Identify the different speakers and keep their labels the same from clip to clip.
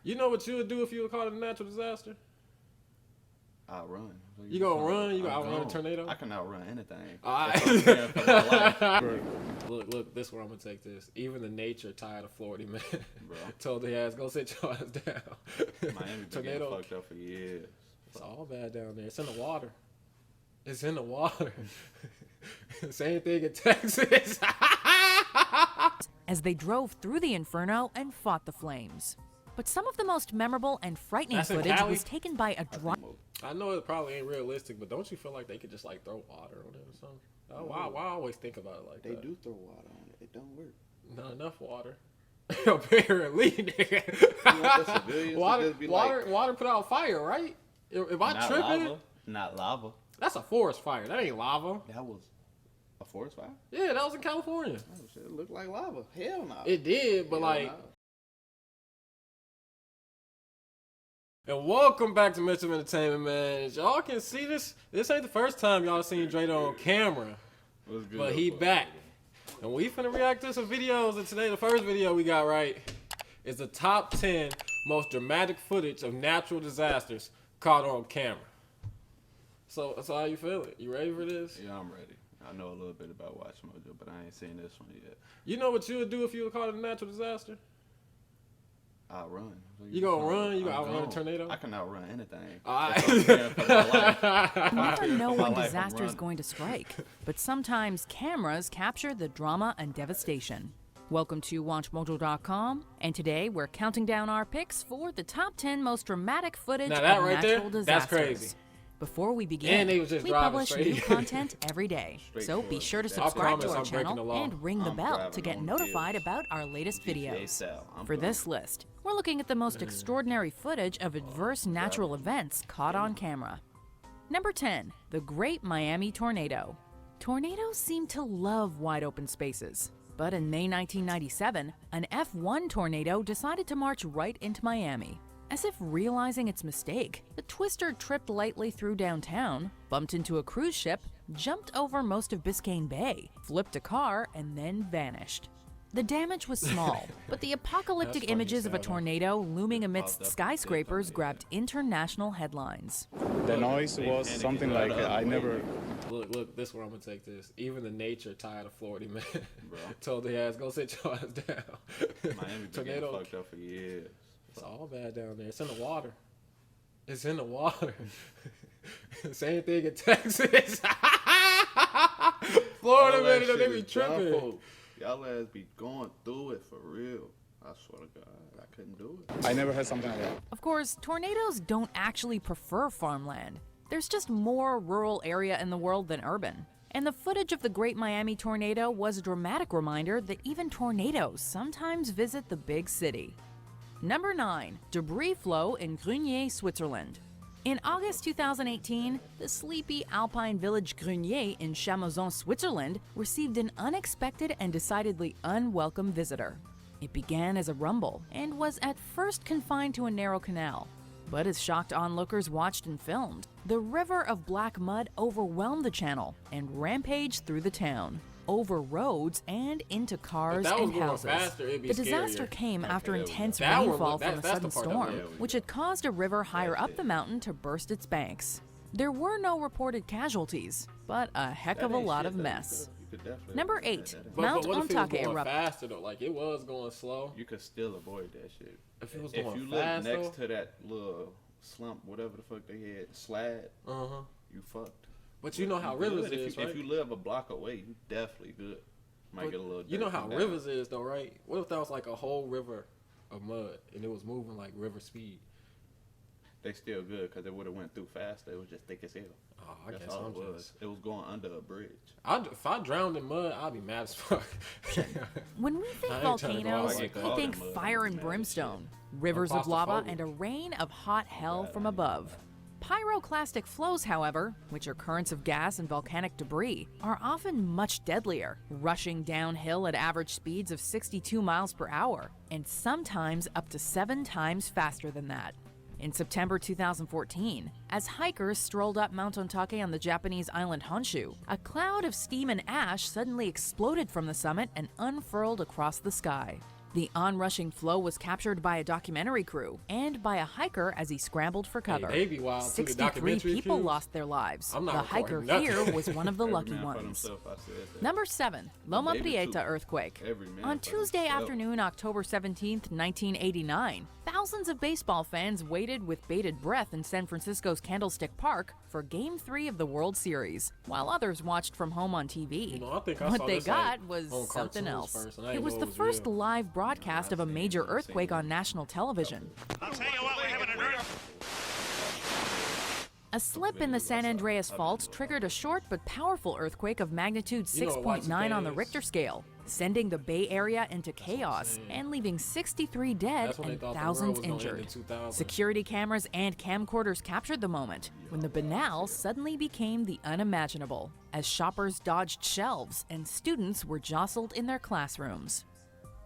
Speaker 1: You know what you would do if you were caught in a natural disaster?
Speaker 2: I'll run.
Speaker 1: You gonna run? You gonna outrun a tornado?
Speaker 2: I can outrun anything.
Speaker 1: All right.
Speaker 2: For my life.
Speaker 1: Look, this is where I'm gonna take this. Even the nature tired of Florida man.
Speaker 2: Bro.
Speaker 1: Told the ass, go sit your ass down.
Speaker 2: Miami been getting fucked up for years.
Speaker 1: It's all bad down there. It's in the water. It's in the water. Same thing in Texas.
Speaker 3: As they drove through the inferno and fought the flames. But some of the most memorable and frightening footage was taken by a drone.
Speaker 1: I know it probably ain't realistic, but don't you feel like they could just like throw water on it or something? Oh, wow, I always think about it like that.
Speaker 2: They do throw water on it. It don't work.
Speaker 1: Not enough water. Apparently. Water put out fire, right? If I tripping?
Speaker 2: Lava. Not lava.
Speaker 1: That's a forest fire. That ain't lava.
Speaker 2: That was a forest fire?
Speaker 1: Yeah, that was in California.
Speaker 2: Oh, shit, it looked like lava. Hell no.
Speaker 1: It did, but
Speaker 2: Hell
Speaker 1: like...
Speaker 2: no.
Speaker 1: And welcome back to Mischief Entertainment, man. As y'all can see this ain't the first time y'all seen Dredo on camera. But he back. And we finna react to some videos, and today the first video we got right is the top 10 most dramatic footage of natural disasters caught on camera. So how you feeling? You ready for this?
Speaker 2: Yeah, I'm ready. I know a little bit about Watch Mojo, but I ain't seen this one yet.
Speaker 1: You know what you would do if you were caught in a natural disaster?
Speaker 2: I'll run.
Speaker 1: You gonna run? You gonna outrun a tornado?
Speaker 2: I can outrun anything.
Speaker 1: All
Speaker 3: You never know when disaster is going to strike, but sometimes cameras capture the drama and devastation. Welcome to WatchMojo.com, and today we're counting down our picks for the top 10 most dramatic footage of natural disasters.
Speaker 1: That's crazy.
Speaker 3: Before we begin, we publish new content every day, so be sure to subscribe to our channel and ring the bell to get notified about our latest videos. For this list, we're looking at the most extraordinary footage of adverse natural events caught on camera. Number 10, the Great Miami Tornado. Tornadoes seem to love wide open spaces, but in May 1997, an F1 tornado decided to march right into Miami. As if realizing its mistake, the twister tripped lightly through downtown, bumped into a cruise ship, jumped over most of Biscayne Bay, flipped a car, and then vanished. The damage was small, but the apocalyptic images of a tornado looming amidst skyscrapers grabbed international headlines.
Speaker 4: The noise was something like I never...
Speaker 1: Look, this is where I'm gonna take this. Even the nature tired of Florida man. Told the ass, go sit your ass down.
Speaker 2: Miami been getting fucked up for years.
Speaker 1: It's all bad down there. It's in the water. It's in the water. Same thing in Texas. Florida man, they be tripping.
Speaker 2: Y'all ass be going through it for real. I swear to God, I couldn't do it.
Speaker 4: I never had something like that.
Speaker 3: Of course, tornadoes don't actually prefer farmland. There's just more rural area in the world than urban. And the footage of the Great Miami Tornado was a dramatic reminder that even tornadoes sometimes visit the big city. Number 9, debris flow in Grugnay, Switzerland. In August 2018, the sleepy alpine village Grugnay in Chamoison, Switzerland, received an unexpected and decidedly unwelcome visitor. It began as a rumble and was at first confined to a narrow canal. But as shocked onlookers watched and filmed, the river of black mud overwhelmed the channel and rampaged through the town, over roads and into cars and houses. The disaster came after intense rainfall from a sudden storm, which had caused a river higher up the mountain to burst its banks. There were no reported casualties, but a heck of a lot of mess. Number 8, Mount Ontake eruption.
Speaker 1: Faster though, like it was going slow.
Speaker 2: You could still avoid that shit.
Speaker 1: If it was
Speaker 2: if
Speaker 1: going
Speaker 2: you
Speaker 1: fast,
Speaker 2: live next to that little slump, whatever the fuck they had, slide, you fucked.
Speaker 1: But you know how rivers is, right?
Speaker 2: If you live a block away, you definitely good. Might get a little.
Speaker 1: You know how rivers is though, right? What if that was like a whole river of mud and it was moving like river speed?
Speaker 2: They still good because it would have went through faster. It was just thick as hell.
Speaker 1: Oh, I
Speaker 2: That's
Speaker 1: guess
Speaker 2: all it was. It was going under a bridge.
Speaker 1: If I drowned in mud, I'd be mad as fuck.
Speaker 3: When we think volcanoes, we think fire and brimstone, rivers of lava, and a rain of hot hell from above. Pyroclastic flows, however, which are currents of gas and volcanic debris, are often much deadlier, rushing downhill at average speeds of 62 miles per hour, and sometimes up to 7 times faster than that. In September 2014, as hikers strolled up Mount Ontake on the Japanese island Honshu, a cloud of steam and ash suddenly exploded from the summit and unfurled across the sky. The onrushing flow was captured by a documentary crew and by a hiker as he scrambled for cover.
Speaker 1: Hey, they be wild too, the
Speaker 3: 63
Speaker 1: documentary
Speaker 3: people
Speaker 1: crews.
Speaker 3: lost their lives.
Speaker 1: I'm
Speaker 3: The
Speaker 1: not
Speaker 3: hiker
Speaker 1: recording nothing.
Speaker 3: here was one of the lucky
Speaker 2: Man for
Speaker 3: ones.
Speaker 2: himself, I said that.
Speaker 3: Number 7. Loma
Speaker 2: Maybe
Speaker 3: Prieta
Speaker 2: two.
Speaker 3: earthquake.
Speaker 2: Every man
Speaker 3: On
Speaker 2: for
Speaker 3: Tuesday
Speaker 2: himself.
Speaker 3: afternoon, October 17th, 1989, thousands of baseball fans waited with bated breath in San Francisco's Candlestick Park for Game 3 of the World Series, while others watched from home on TV.
Speaker 1: You know, I think I
Speaker 3: What
Speaker 1: saw
Speaker 3: they
Speaker 1: this,
Speaker 3: got
Speaker 1: like,
Speaker 3: was
Speaker 1: on
Speaker 3: something
Speaker 1: cartoons
Speaker 3: else.
Speaker 1: first, and I
Speaker 3: It
Speaker 1: didn't
Speaker 3: was
Speaker 1: know
Speaker 3: the
Speaker 1: it was
Speaker 3: first
Speaker 1: real.
Speaker 3: live broadcast of a major earthquake on national television.
Speaker 5: I'll tell you what, we're having an earth.
Speaker 3: A slip in the San Andreas Fault triggered a short but powerful earthquake of magnitude
Speaker 1: You know what
Speaker 3: 6.9 on the
Speaker 1: Y2K
Speaker 3: Richter
Speaker 1: is.
Speaker 3: scale, sending the Bay Area into chaos and leaving 63 dead
Speaker 1: That's when they
Speaker 3: and
Speaker 1: thought the world
Speaker 3: thousands
Speaker 1: was gonna end in
Speaker 3: injured.
Speaker 1: 2000.
Speaker 3: Security cameras and camcorders captured the moment when the banal suddenly became the unimaginable, as shoppers dodged shelves and students were jostled in their classrooms.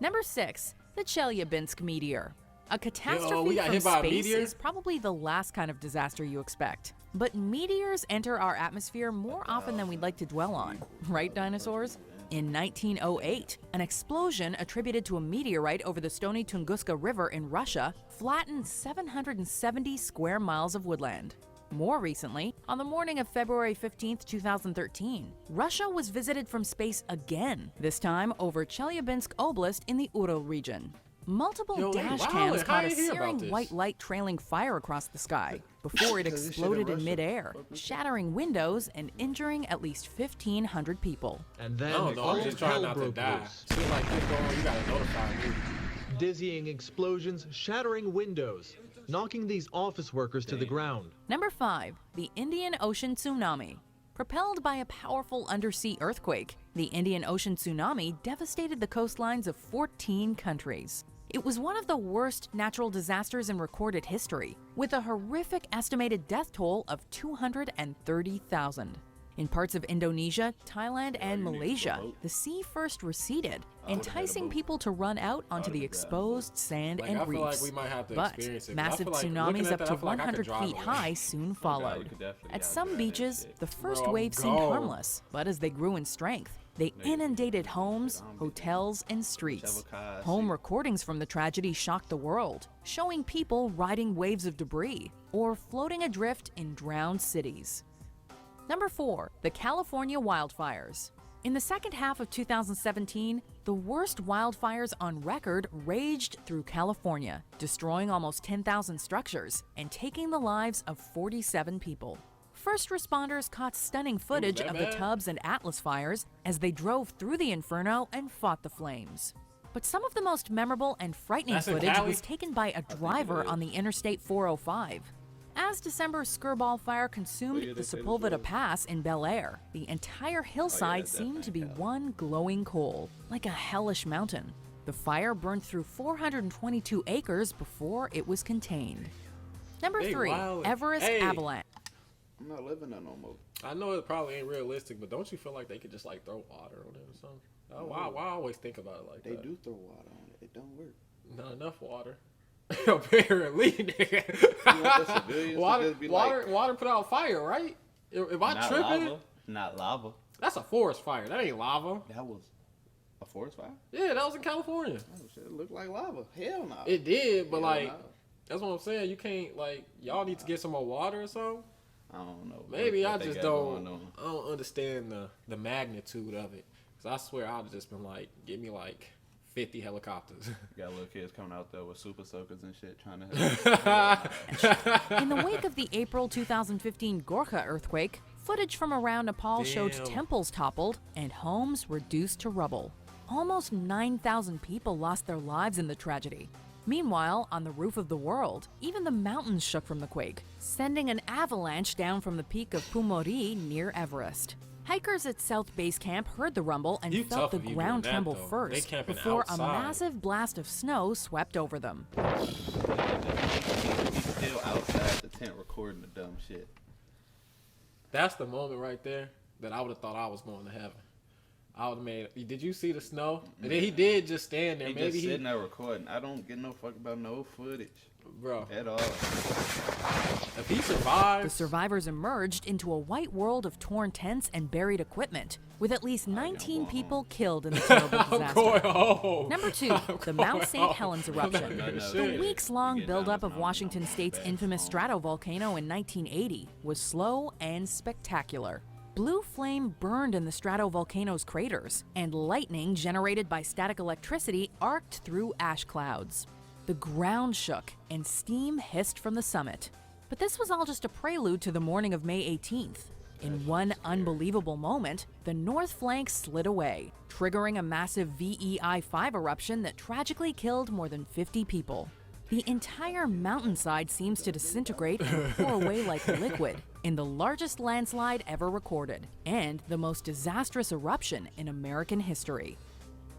Speaker 3: Number 6. The Chelyabinsk meteor. A catastrophe
Speaker 1: we got
Speaker 3: from
Speaker 1: hit by a
Speaker 3: space
Speaker 1: meteor?
Speaker 3: is probably the last kind of disaster you expect. But meteors enter our atmosphere more often than we'd like to dwell on. Right, dinosaurs? In 1908, an explosion attributed to a meteorite over the Stony Tunguska River in Russia flattened 770 square miles of woodland. More recently, on the morning of February 15, 2013, Russia was visited from space again, this time over Chelyabinsk Oblast in the Ural region. Multiple
Speaker 1: Yo, they
Speaker 3: dash
Speaker 1: wildin'.
Speaker 3: cams
Speaker 1: How
Speaker 3: caught a
Speaker 1: you hear about
Speaker 3: searing
Speaker 1: this?
Speaker 3: white light trailing fire across the sky before it
Speaker 2: Because this shit in
Speaker 3: exploded in
Speaker 2: Russia.
Speaker 3: midair, shattering windows and injuring at least 1,500 people.
Speaker 6: And
Speaker 1: I
Speaker 6: then
Speaker 1: don't know, I'm
Speaker 6: all
Speaker 1: just trying
Speaker 6: hell
Speaker 1: not to
Speaker 6: broke
Speaker 1: die.
Speaker 6: loose.
Speaker 1: Shit like this going on, you gotta notify me.
Speaker 6: Dizzying explosions, shattering windows, knocking these office workers to the ground.
Speaker 3: Number 5. The Indian Ocean Tsunami. Propelled by a powerful undersea earthquake, the Indian Ocean Tsunami devastated the coastlines of 14 countries. It was one of the worst natural disasters in recorded history, with a horrific estimated death toll of 230,000. In parts of Indonesia, Thailand, and Malaysia, the sea first receded, enticing people to run out onto the exposed sand
Speaker 1: Like,
Speaker 3: and
Speaker 1: I feel like
Speaker 3: reefs.
Speaker 1: we might have to
Speaker 3: But
Speaker 1: experience it, 'cause I
Speaker 3: massive
Speaker 1: feel like
Speaker 3: tsunamis
Speaker 1: looking at
Speaker 3: up
Speaker 1: that,
Speaker 3: to
Speaker 1: I feel like I could
Speaker 3: 100
Speaker 1: drive
Speaker 3: feet
Speaker 1: away.
Speaker 3: high soon followed.
Speaker 2: could definitely
Speaker 3: At
Speaker 2: outdrive
Speaker 3: some
Speaker 2: that
Speaker 3: beaches,
Speaker 2: shit.
Speaker 3: the first
Speaker 1: Bro,
Speaker 3: wave seemed
Speaker 1: go.
Speaker 3: harmless, but as they grew in strength, they inundated homes, hotels, and streets. Home recordings from the tragedy shocked the world, showing people riding waves of debris or floating adrift in drowned cities. Number 4. The California Wildfires. In the second half of 2017, the worst wildfires on record raged through California, destroying almost 10,000 structures and taking the lives of 47 people. First responders caught stunning footage
Speaker 1: that
Speaker 3: of the
Speaker 1: bad?
Speaker 3: Tubbs and Atlas fires as they drove through the inferno and fought the flames. But some of the most memorable and frightening
Speaker 1: That's in
Speaker 3: footage
Speaker 1: Cali?
Speaker 3: was taken by a driver on the Interstate 405. As December's Skirball fire consumed
Speaker 2: yeah,
Speaker 3: the
Speaker 2: they say this
Speaker 3: Sepulveda
Speaker 2: was-
Speaker 3: Pass in Bel Air, the entire hillside seemed to be one glowing coal, like a hellish mountain. The fire burned through 422 acres before it was contained. Number
Speaker 1: They
Speaker 3: 3.
Speaker 1: wildin'.
Speaker 3: Everest
Speaker 1: Hey.
Speaker 3: Avalanche.
Speaker 2: I'm not living there no more.
Speaker 1: I know it probably ain't realistic, but don't you feel like they could just like throw water on it or something? Why I always think about it like
Speaker 2: They
Speaker 1: that?
Speaker 2: do throw water on it. It don't work.
Speaker 1: Not enough water. Apparently, nigga.
Speaker 2: You want the civilians to
Speaker 1: water,
Speaker 2: just be
Speaker 1: water,
Speaker 2: like,
Speaker 1: water put out fire, right? If I
Speaker 2: not
Speaker 1: tripping,
Speaker 2: lava. Not lava.
Speaker 1: that's a forest fire. That ain't lava.
Speaker 2: That was a forest fire?
Speaker 1: Yeah, that was in California.
Speaker 2: Oh shit, it looked like lava. Hell no.
Speaker 1: It did, but
Speaker 2: Hell
Speaker 1: like,
Speaker 2: no.
Speaker 1: that's what I'm saying. You can't like, y'all need to get some more water or something.
Speaker 2: I don't know.
Speaker 1: Maybe
Speaker 2: what
Speaker 1: I
Speaker 2: they
Speaker 1: just
Speaker 2: got going
Speaker 1: don't.
Speaker 2: on.
Speaker 1: I don't understand the magnitude of it. Cause I swear I'd just been like, give me like 50 helicopters.
Speaker 2: You got little kids coming out there with super soakers and shit trying to
Speaker 3: In the wake of the April 2015 Gorkha earthquake, footage from around Nepal showed
Speaker 1: Damn.
Speaker 3: temples toppled and homes reduced to rubble. Almost 9,000 people lost their lives in the tragedy. Meanwhile, on the roof of the world, even the mountains shook from the quake, sending an avalanche down from the peak of Pumori near Everest. Hikers at South Base Camp heard the rumble and
Speaker 1: You
Speaker 3: felt
Speaker 1: tough
Speaker 3: the
Speaker 1: if you
Speaker 3: ground
Speaker 1: doing that,
Speaker 3: tremble
Speaker 1: though. They
Speaker 3: first
Speaker 1: camping
Speaker 3: before a
Speaker 1: outside.
Speaker 3: massive blast of snow swept over them.
Speaker 2: He's still outside the tent recording the dumb shit.
Speaker 1: That's the moment right there that I would have thought I was going to heaven. I would have made. Did you see the snow? And then he did just stand there.
Speaker 2: He
Speaker 1: Maybe
Speaker 2: just sitting there recording. I don't get no fuck about no footage,
Speaker 1: bro,
Speaker 2: at all.
Speaker 1: If he survives,
Speaker 3: The survivors emerged into a white world of torn tents and buried equipment, with at least 19 people killed in the terrible
Speaker 1: I'm
Speaker 3: disaster.
Speaker 1: going home.
Speaker 3: Number 2, the Mount St. Helens eruption. The
Speaker 1: Shit.
Speaker 3: weeks-long buildup of Washington State's infamous stratovolcano in 1980 was slow and spectacular. Blue flame burned in the stratovolcano's craters, and lightning generated by static electricity arced through ash clouds. The ground shook, and steam hissed from the summit. But this was all just a prelude to the morning of May 18th. In one unbelievable moment, the north flank slid away, triggering a massive VEI-5 eruption that tragically killed more than 50 people. The entire mountainside seems to disintegrate and pour away like liquid in the largest landslide ever recorded, and the most disastrous eruption in American history.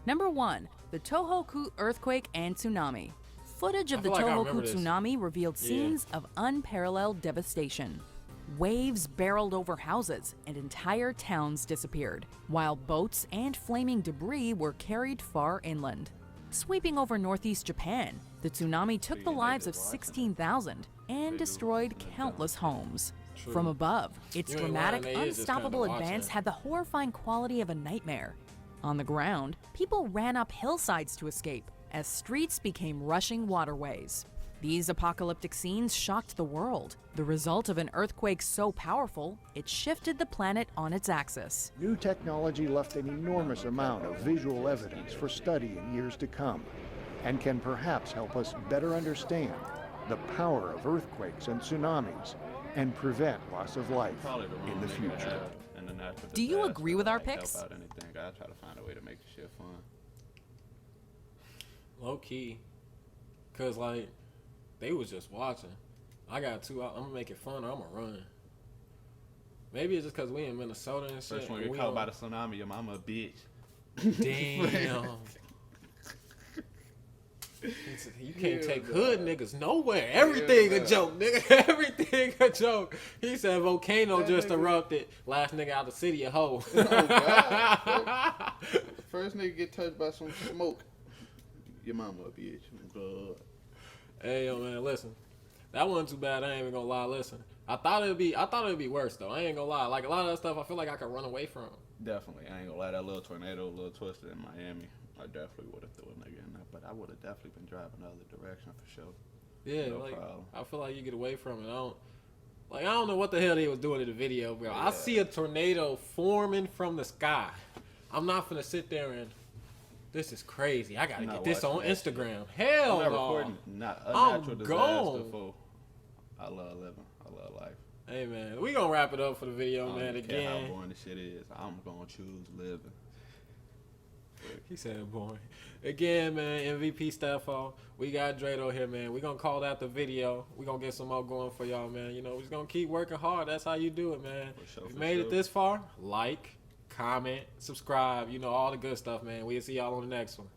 Speaker 3: Number 1, the Tohoku earthquake and tsunami. Footage of the
Speaker 1: feel like I
Speaker 3: Tohoku
Speaker 1: remember this.
Speaker 3: tsunami revealed scenes of unparalleled devastation. Waves barreled over houses and entire towns disappeared, while boats and flaming debris were carried far inland. Sweeping over northeast Japan, the tsunami took the lives of 16,000 and destroyed countless homes. From above, its
Speaker 1: You ain't
Speaker 3: dramatic,
Speaker 1: lying, they is just
Speaker 3: unstoppable
Speaker 1: kinda watch
Speaker 3: advance
Speaker 1: it.
Speaker 3: had the horrifying quality of a nightmare. On the ground, people ran up hillsides to escape as streets became rushing waterways. These apocalyptic scenes shocked the world, the result of an earthquake so powerful it shifted the planet on its axis.
Speaker 7: New technology left an enormous amount of visual evidence for study in years to come, and can perhaps help us better understand the power of earthquakes and tsunamis and prevent loss of life
Speaker 2: Probably the
Speaker 7: in
Speaker 2: wrong
Speaker 7: the
Speaker 2: nigga
Speaker 7: future.
Speaker 2: to have in the natural
Speaker 3: Do you
Speaker 2: disaster
Speaker 3: agree
Speaker 2: to,
Speaker 3: with our
Speaker 2: like, help
Speaker 3: picks?
Speaker 2: out anything. I try to find a way to make the shit fun.
Speaker 1: low key, cause like they was just watching. I got 2 out. I'm gonna make it fun or I'm gonna run. Maybe it's just cause we in Minnesota and shit.
Speaker 2: First one
Speaker 1: and
Speaker 2: get
Speaker 1: we
Speaker 2: caught
Speaker 1: don't-
Speaker 2: by the tsunami, your mama a bitch.
Speaker 1: Damn. He said, you can't take hood niggas nowhere. Everything a joke, nigga. Everything a joke. He said volcano just erupted. Last nigga out the city a hoe.
Speaker 2: Oh God! First nigga get touched by some smoke. Your mama a bitch. God.
Speaker 1: Hey yo man, listen. That wasn't too bad. I ain't even gonna lie. Listen, I thought it'd be worse though. I ain't gonna lie. Like a lot of that stuff, I feel like I could run away from.
Speaker 2: Definitely, I ain't gonna lie. That little tornado, a little twisted in Miami. I definitely would have threw a nigga in there, but I would have definitely been driving the other direction for sure.
Speaker 1: Yeah,
Speaker 2: No
Speaker 1: like
Speaker 2: problem.
Speaker 1: I feel like you get away from it. I don't know what the hell they was doing in the video, bro. I
Speaker 2: Yeah.
Speaker 1: see a tornado forming from the sky. I'm not finna sit there and this is crazy. I gotta
Speaker 2: I'm
Speaker 1: get
Speaker 2: not
Speaker 1: this on
Speaker 2: watching that
Speaker 1: Instagram. Hell
Speaker 2: I'm not
Speaker 1: no.
Speaker 2: recording not a
Speaker 1: I'm
Speaker 2: natural disaster
Speaker 1: gone.
Speaker 2: for. I love living. I love life.
Speaker 1: Hey man, we gonna wrap it up for the video,
Speaker 2: I
Speaker 1: man.
Speaker 2: don't care how
Speaker 1: Again,
Speaker 2: boring this shit is. I'm gonna choose living.
Speaker 1: he said boy. Again, man, MVP Staffo. We got Dredo here, man. We gonna call that the video. We gonna get some more going for y'all, man. You know, we just gonna keep working hard. That's how you do it, man.
Speaker 2: For sure,
Speaker 1: If you
Speaker 2: for
Speaker 1: made it
Speaker 2: sure.
Speaker 1: this far, like, comment, subscribe. You know, all the good stuff, man. We'll see y'all on the next one.